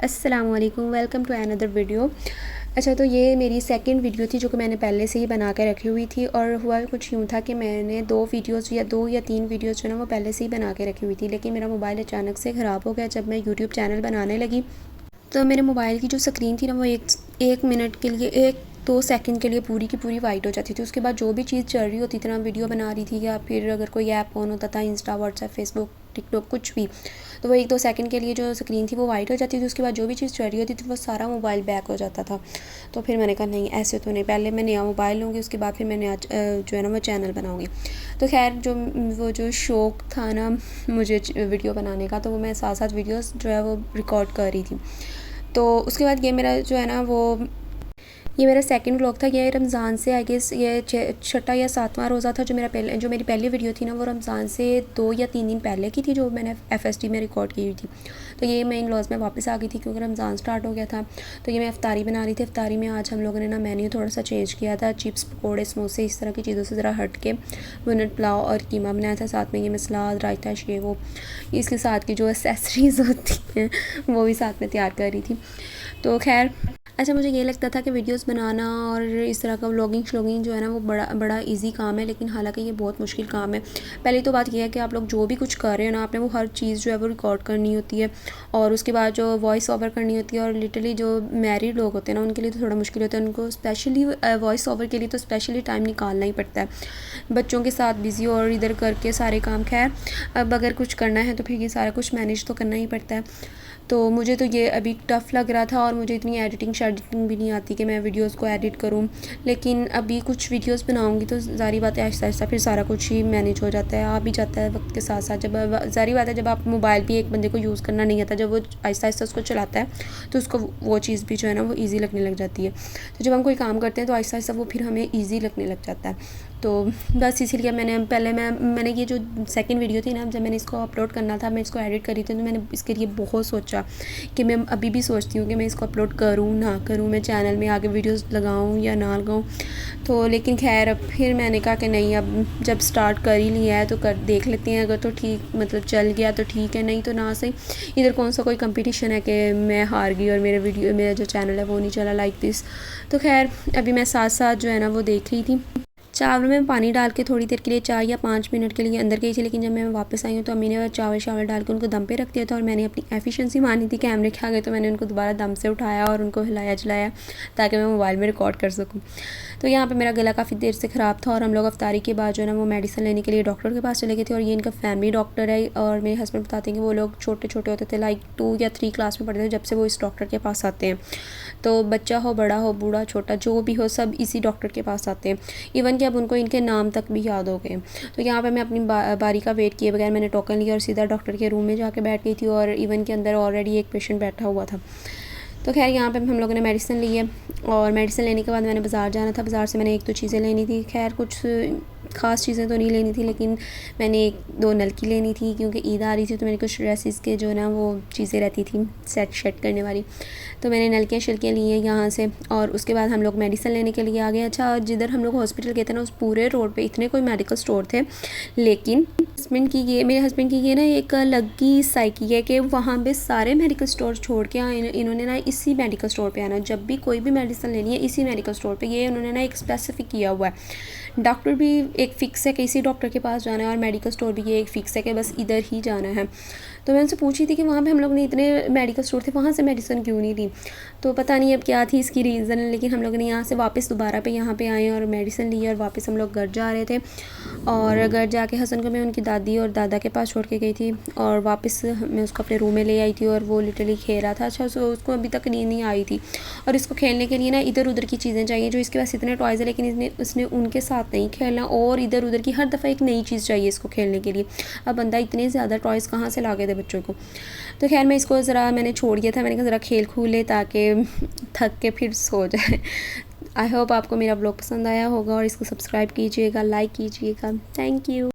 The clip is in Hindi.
अस्सलामुअलैकुम, वेलकम टू अनदर वीडियो। अच्छा, तो ये मेरी सेकंड वीडियो थी जो कि मैंने पहले से ही बना के रखी हुई थी। और हुआ कुछ यूँ था कि मैंने दो या तीन वीडियोज़ जो ना वो पहले से ही बना के रखी हुई थी, लेकिन मेरा मोबाइल अचानक से ख़राब हो गया जब मैं यूट्यूब चैनल बनाने लगी। तो मेरे मोबाइल की जो स्क्रीन थी ना वो एक मिनट के लिए, एक दो सेकंड के लिए पूरी की पूरी वाइट हो जाती थी। उसके बाद जो भी चीज़ चल रही होती थी ना, वीडियो बना रही थी या फिर अगर कोई ऐप ऑन होता था, इंस्टा, व्हाट्सएप, फेसबुक, टिकटॉक, कुछ भी, तो वो एक दो सेकंड के लिए जो स्क्रीन थी वो वाइट हो जाती थी। उसके बाद जो भी चीज़ चल रही होती थी वो सारा मोबाइल बैक हो जाता था। तो फिर मैंने कहा नहीं, ऐसे तो नहीं, पहले मैं नया मोबाइल लूँगी, उसके बाद फिर मैं नया जो है ना वो चैनल बनाऊँगी। तो खैर वो जो शौक़ था ना मुझे वीडियो बनाने का, तो वो मैं साथ साथ वीडियोज़ जो है वो रिकॉर्ड कर रही थी। तो उसके बाद ये मेरा जो है ना ये मेरा सेकंड व्लॉग था। ये रमज़ान से आई गेस ये छठा या सातवां रोज़ा था। जो मेरी पहली वीडियो थी ना वो रमज़ान से 2 या 3 दिन पहले की थी, जो मैंने FSD में रिकॉर्ड की हुई थी। तो ये मैं इन-लॉज़ में वापस आ गई थी क्योंकि रमज़ान स्टार्ट हो गया था। तो ये मैं इफ्तारी बना रही थी। इफ्तारी में आज हम लोगों ने ना मेन्यू थोड़ा सा चेंज किया था। चिप्स, पकौड़े, समोसे, इस तरह की चीज़ों से ज़रा हट के बुनट पुलाव और कीमा बनाया था। साथ में ये मैं सलाद, रायता, ये वो इसके साथ की जो एक्सेसरीज़ होती हैं वो भी साथ में तैयार कर रही थी। तो खैर, अच्छा, मुझे ये लगता था कि वीडियोस बनाना और इस तरह का व्लॉगिंग श्लॉगिंग जो है ना वो बड़ा इजी काम है, लेकिन हालांकि ये बहुत मुश्किल काम है। पहली तो बात ये है कि आप लोग जो भी कुछ कर रहे हो ना, आपने वो हर चीज़ जो है वो रिकॉर्ड करनी होती है, और उसके बाद जो वॉइस ओवर करनी होती है। और लिटरली जो मैरिड लोग होते हैं ना उनके लिए तो थोड़ा मुश्किल होता है, उनको स्पेशली वॉइस ओवर के लिए तो स्पेशली टाइम निकालना ही पड़ता है। बच्चों के साथ बिज़ी और इधर करके सारे काम। खैर, अब अगर कुछ करना है तो फिर ये सारा कुछ मैनेज तो करना ही पड़ता है। तो मुझे तो ये अभी टफ़ लग रहा था, और मुझे इतनी एडिटिंग भी नहीं आती कि मैं वीडियोस को एडिट करूं। लेकिन अभी कुछ वीडियोस बनाऊंगी तो ज़ाहिर बात है आहिस्ता आहिस्ता फिर सारा कुछ ही मैनेज हो जाता है, आ भी जाता है वक्त के साथ साथ। जब ज़ाहिर बात है जब आप मोबाइल भी एक बंदे को यूज़ करना नहीं आता, जब वो आहिस्ता आहिस्ता उसको चलाता है तो उसको वो चीज़ भी जो है ना वो ईज़ी लगने लग जाती है। तो जब हम कोई काम करते हैं तो आहिस्ता आहिस्ता वो फिर हमें ईज़ी लगने लग जाता है। तो बस इसीलिए मैंने ये जो सेकंड वीडियो थी ना, जब मैंने इसको अपलोड करना था, मैं इसको एडिट करी थी, तो मैंने इसके लिए बहुत सोचा कि मैं अभी भी सोचती हूँ कि मैं इसको अपलोड करूँ ना करूँ, मैं चैनल में आगे वीडियोस लगाऊँ या ना लगाऊँ। तो लेकिन खैर अब फिर मैंने कहा कि नहीं, अब जब स्टार्ट कर ही लिया है तो देख लेते हैं। अगर तो ठीक मतलब चल गया तो ठीक है, नहीं तो ना सही। इधर कौन सा कोई कंपटीशन है कि मैं हार गई और मेरा जो चैनल है वो नहीं चला लाइक दिस। तो खैर, अभी मैं साथ साथ जो है ना वो देख रही थी। चावल में पानी डाल के थोड़ी देर के लिए 4 या 5 मिनट के लिए अंदर गई थी, लेकिन जब मैं वापस आई हूँ तो अम्मी ने चावल डाल के उनको दम पे रख दिया था। और मैंने अपनी एफिशिएंसी मानी थी, कैमरे के आगे, तो मैंने उनको दोबारा दम से उठाया और उनको हिलाया जलाया ताकि मैं मोबाइल में रिकॉर्ड कर सकूँ। तो यहाँ पे मेरा गला काफ़ी देर से ख़राब था, और हम लोग अफ्तारी के बाद जो है ना वो मेडिसिन लेने के लिए डॉक्टर के पास चले गए थे। और ये इनका फैमिली डॉक्टर है, और मेरे हस्बैंड बताते हैं कि वो लोग छोटे छोटे होते थे, लाइक 2 या 3 क्लास में पढ़ते थे जब से वो इस डॉक्टर के पास आते हैं। तो बच्चा हो, बड़ा हो, बूढ़ा, छोटा, जो भी हो, सब इसी डॉक्टर के पास आते हैं। इवन कि अब उनको इनके नाम तक भी याद हो गए। तो यहाँ पे मैं अपनी बारी का वेट किए बगैर मैंने टोकन लिया और सीधा डॉक्टर के रूम में जाके बैठ गई थी, और इवन के अंदर ऑलरेडी एक पेशेंट बैठा हुआ था। तो खैर, यहाँ पे हम लोगों ने मेडिसिन ली है, और मेडिसिन लेने के बाद मैंने बाज़ार जाना था। बाज़ार से मैंने 1-2 चीज़ें लेनी थी। खैर, कुछ ख़ास चीज़ें तो नहीं लेनी थी, लेकिन मैंने 1-2 नलकी लेनी थी क्योंकि ईद आ रही थी। तो मेरे कुछ ड्रेसेस के जो ना वो चीज़ें रहती थी सेट शेट करने वाली, तो मैंने नलकियाँ शलकियाँ ली हैं यहाँ से। और उसके बाद हम लोग मेडिसिन लेने के लिए आ गए। अच्छा, जिधर हम लोग हॉस्पिटल गए थे ना, उस पूरे रोड पे इतने कोई मेडिकल स्टोर थे, लेकिन मेरे हस्बैंड की ये ना एक अलग ही साइकी है कि वहाँ पे सारे मेडिकल स्टोर छोड़ के इन्होंने ना इसी मेडिकल स्टोर पे आना। जब भी कोई भी मेडिसिन लेनी है इसी मेडिकल स्टोर पे, ये उन्होंने ना एक स्पेसिफिक किया हुआ है। डॉक्टर भी एक फ़िक्स है कि इसी डॉक्टर के पास जाना है, और मेडिकल स्टोर भी ये एक फ़िक्स है कि बस इधर ही जाना है। तो मैं उनसे पूछी थी कि वहाँ पे हम लोग ने इतने मेडिकल स्टोर थे, वहाँ से मेडिसिन क्यों नहीं ली। तो पता नहीं अब क्या थी इसकी रीज़न, लेकिन हम लोगों ने यहाँ से वापस दोबारा पे यहाँ पे आए और मेडिसिन ली, और वापस हम लोग घर जा रहे थे। और घर जाके हसन को मैं उनकी दादी और दादा के पास छोड़ के गई थी, और वापस मैं उसको अपने रूम में ले आई थी, और वो लिटरली खेल रहा था। अच्छा, उसको अभी तक नींद नहीं आई थी, और इसको खेलने के लिए ना इधर उधर की चीज़ें चाहिए। जो इसके पास इतने टॉयज़ है, लेकिन उसने उनके साथ नहीं खेलना, और इधर उधर की हर दफ़ा एक नई चीज़ चाहिए इसको खेलने के लिए। अब बंदा इतने ज़्यादा टॉयज़ कहाँ से ला के दे बच्चों को। तो खैर, मैं इसको मैंने छोड़ दिया था। मैंने कहा ज़रा खेल खूल ले ताकि थक के फिर सो जाए। आई होप आपको मेरा ब्लॉग पसंद आया होगा, और इसको सब्सक्राइब कीजिएगा, लाइक कीजिएगा। Thank you.